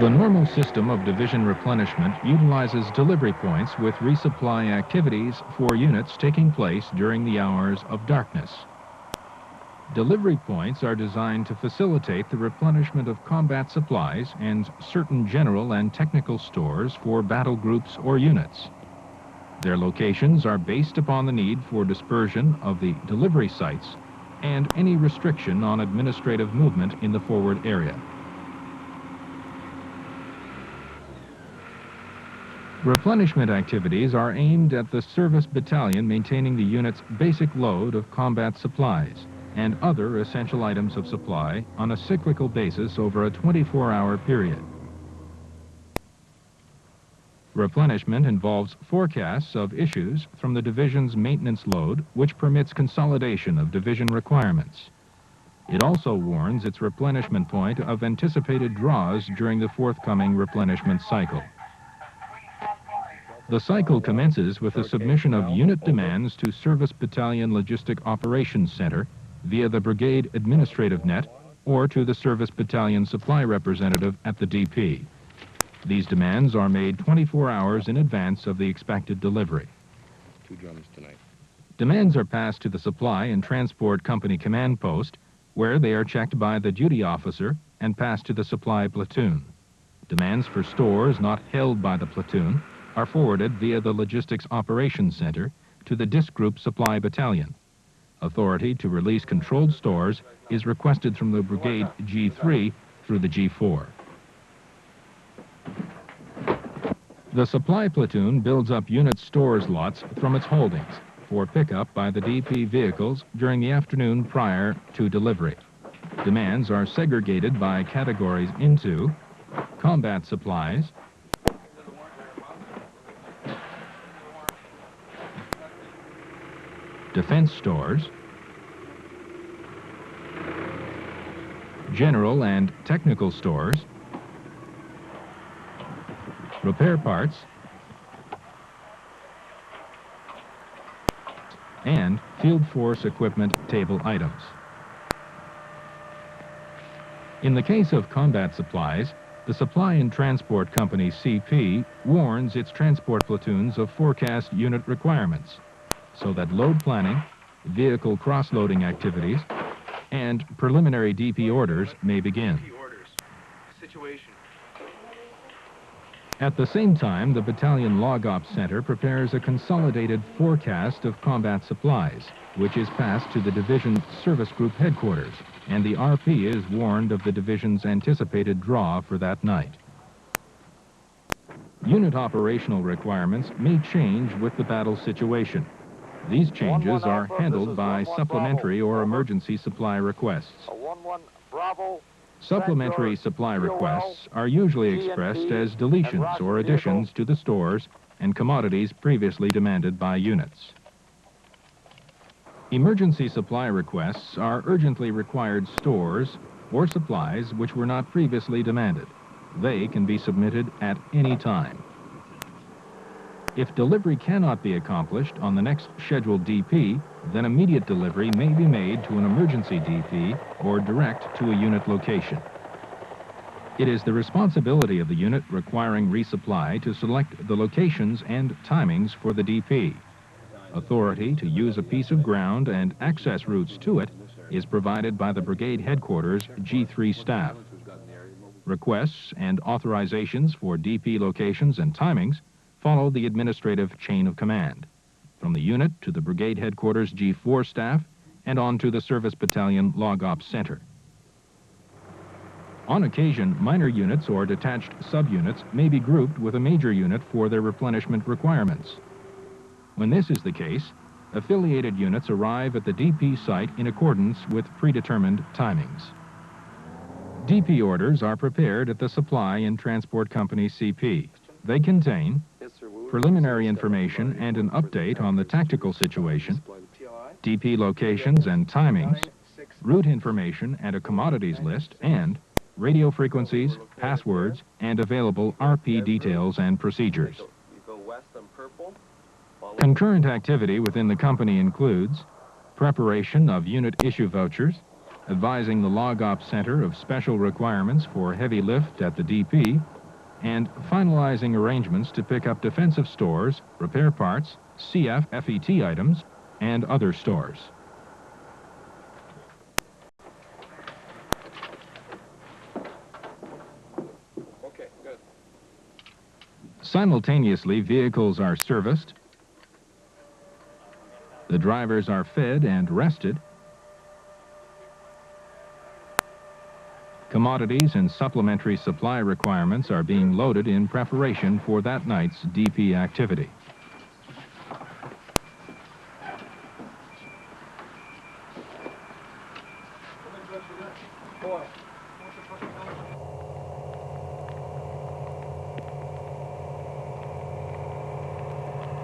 The normal system of division replenishment utilizes delivery points with resupply activities for units taking place during the hours of darkness. Delivery points are designed to facilitate the replenishment of combat supplies and certain general and technical stores for battle groups or units. Their locations are based upon the need for dispersion of the delivery sites and any restriction on administrative movement in the forward area. Replenishment activities are aimed at the service battalion maintaining the unit's basic load of combat supplies and other essential items of supply on a cyclical basis over a 24-hour period. Replenishment involves forecasts of issues from the division's maintenance load, which permits consolidation of division requirements. It also warns its replenishment point of anticipated draws during the forthcoming replenishment cycle. The cycle commences with the submission of unit demands to Service Battalion Logistic Operations Center via the Brigade Administrative Net or to the Service Battalion Supply Representative at the DP. These demands are made 24 hours in advance of the expected delivery. 2 drums tonight. Demands are passed to the Supply and Transport Company Command Post, where they are checked by the duty officer and passed to the Supply Platoon. Demands for stores not held by the platoon are forwarded via the Logistics Operations Center to the Disc Group Supply Battalion. Authority to release controlled stores is requested from the Brigade G3 through the G4. The Supply Platoon builds up unit stores lots from its holdings for pickup by the DP vehicles during the afternoon prior to delivery. Demands are segregated by categories into combat supplies, defense stores, general and technical stores, repair parts, and field force equipment table items. In the case of combat supplies, the Supply and Transport Company CP warns its transport platoons of forecast unit requirements so that load planning, vehicle cross-loading activities, and preliminary DP orders may begin. At the same time, the Battalion Log Ops Center prepares a consolidated forecast of combat supplies, which is passed to the Division Service Group Headquarters, and the RP is warned of the Division's anticipated draw for that night. Unit operational requirements may change with the battle situation. These changes are handled by supplementary or emergency supply requests. Supplementary supply requests are usually expressed as deletions or additions to the stores and commodities previously demanded by units. Emergency supply requests are urgently required stores or supplies which were not previously demanded. They can be submitted at any time. If delivery cannot be accomplished on the next scheduled DP, then immediate delivery may be made to an emergency DP or direct to a unit location. It is the responsibility of the unit requiring resupply to select the locations and timings for the DP. Authority to use a piece of ground and access routes to it is provided by the Brigade Headquarters G3 staff. Requests and authorizations for DP locations and timings follow the administrative chain of command, from the unit to the Brigade Headquarters G4 staff and on to the Service Battalion Log Ops Center. On occasion, minor units or detached subunits may be grouped with a major unit for their replenishment requirements. When this is the case, affiliated units arrive at the DP site in accordance with predetermined timings. DP orders are prepared at the Supply and Transport Company CP. They contain preliminary information and an update on the tactical situation, DP locations and timings, route information and a commodities list, and radio frequencies, passwords, and available RP details and procedures. Concurrent activity within the company includes preparation of unit issue vouchers, advising the Log Ops Center of special requirements for heavy lift at the DP, and finalizing arrangements to pick up defensive stores, repair parts, CF FET items, and other stores. Okay, good. Simultaneously, vehicles are serviced, the drivers are fed and rested, commodities and supplementary supply requirements are being loaded in preparation for that night's DP activity.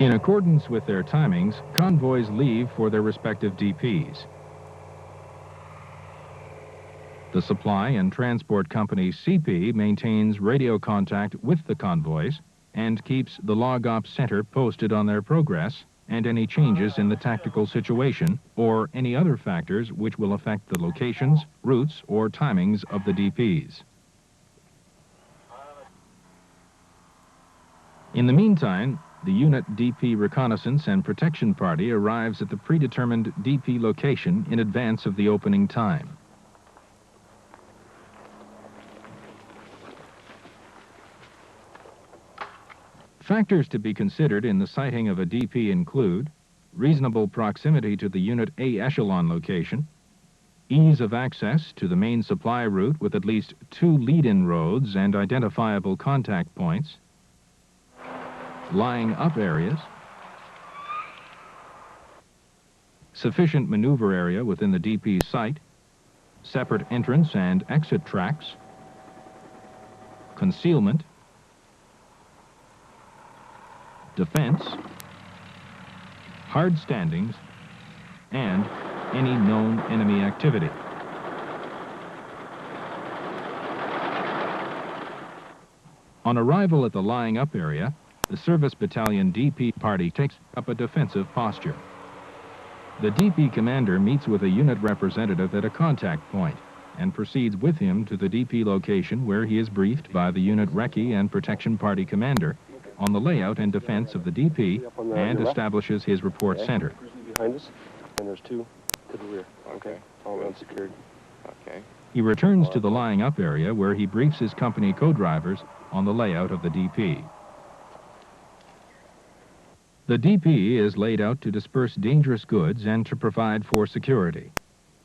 In accordance with their timings, convoys leave for their respective DPs. The Supply and Transport Company CP maintains radio contact with the convoys and keeps the Log Ops Center posted on their progress and any changes in the tactical situation or any other factors which will affect the locations, routes, or timings of the DPs. In the meantime, the unit DP Reconnaissance and Protection Party arrives at the predetermined DP location in advance of the opening time. Factors to be considered in the sighting of a DP include reasonable proximity to the Unit A echelon location, ease of access to the main supply route with at least 2 lead-in roads and identifiable contact points, lying up areas, sufficient maneuver area within the DP site, separate entrance and exit tracks, concealment, defense, hard standings, and any known enemy activity. On arrival at the lying up area, the Service Battalion DP party takes up a defensive posture. The DP commander meets with a unit representative at a contact point and proceeds with him to the DP location where he is briefed by the unit Recce and Protection Party commander on the layout and defense of the DP and establishes his report center. Behind us, and there's 2 to the rear. Okay. All unsecured. Okay. He returns to the lying up area where he briefs his company co-drivers on the layout of the DP. The DP is laid out to disperse dangerous goods and to provide for security.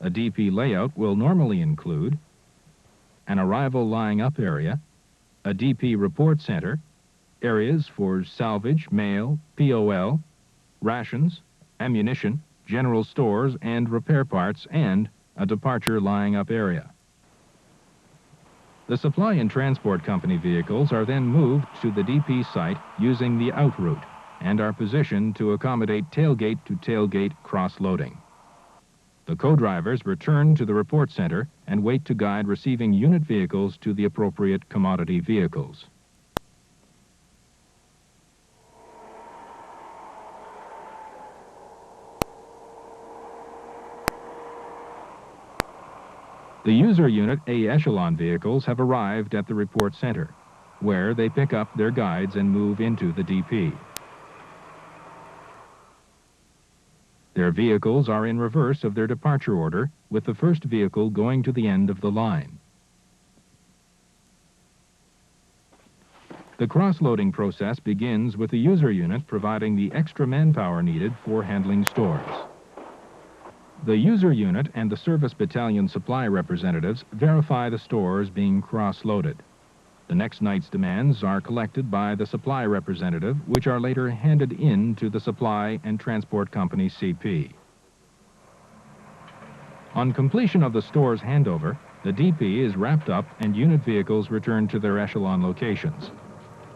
A DP layout will normally include an arrival lying up area, a DP report center, areas for salvage, mail, POL, rations, ammunition, general stores and repair parts, and a departure lying up area. The Supply and Transport Company vehicles are then moved to the DP site using the out route and are positioned to accommodate tailgate-to-tailgate cross-loading. The co-drivers return to the report center and wait to guide receiving unit vehicles to the appropriate commodity vehicles. The user unit A echelon vehicles have arrived at the report center, where they pick up their guides and move into the DP. Their vehicles are in reverse of their departure order, with the first vehicle going to the end of the line. The cross-loading process begins with the user unit providing the extra manpower needed for handling stores. The user unit and the Service Battalion supply representatives verify the stores being cross-loaded. The next night's demands are collected by the supply representative, which are later handed in to the Supply and Transport Company CP. On completion of the store's handover, the DP is wrapped up and unit vehicles return to their echelon locations.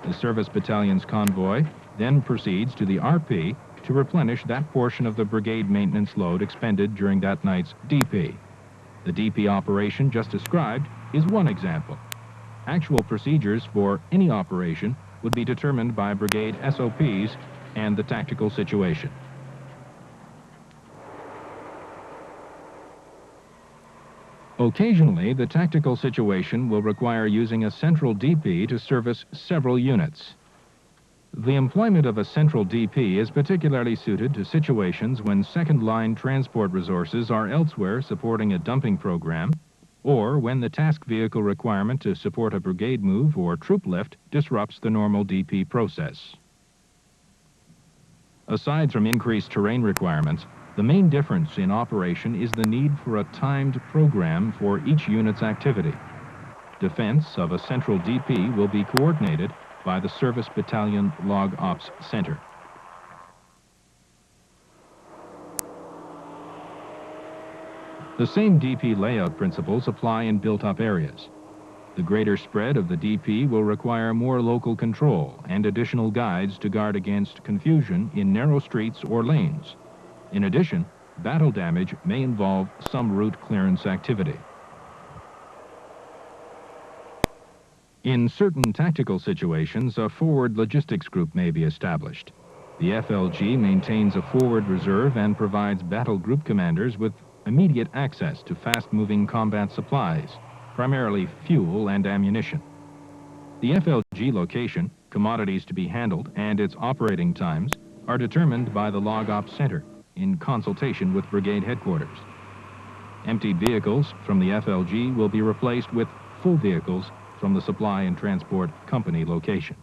The Service Battalion's convoy then proceeds to the RP to replenish that portion of the brigade maintenance load expended during that night's DP. The DP operation just described is one example. Actual procedures for any operation would be determined by brigade SOPs and the tactical situation. Occasionally, the tactical situation will require using a central DP to service several units. The employment of a central DP is particularly suited to situations when second-line transport resources are elsewhere supporting a dumping program, or when the task vehicle requirement to support a brigade move or troop lift disrupts the normal DP process. Aside from increased terrain requirements, the main difference in operation is the need for a timed program for each unit's activity. Defense of a central DP will be coordinated by the Service Battalion Log Ops Center. The same DP layout principles apply in built-up areas. The greater spread of the DP will require more local control and additional guides to guard against confusion in narrow streets or lanes. In addition, battle damage may involve some route clearance activity. In certain tactical situations, a forward logistics group may be established. The FLG maintains a forward reserve and provides battle group commanders with immediate access to fast-moving combat supplies, primarily fuel and ammunition. The FLG location, commodities to be handled, and its operating times are determined by the Log Ops Center in consultation with brigade headquarters. Emptied vehicles from the FLG will be replaced with full vehicles from the Supply and Transport Company location.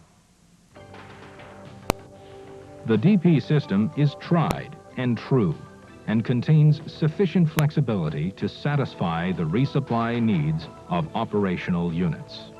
The DP system is tried and true and contains sufficient flexibility to satisfy the resupply needs of operational units.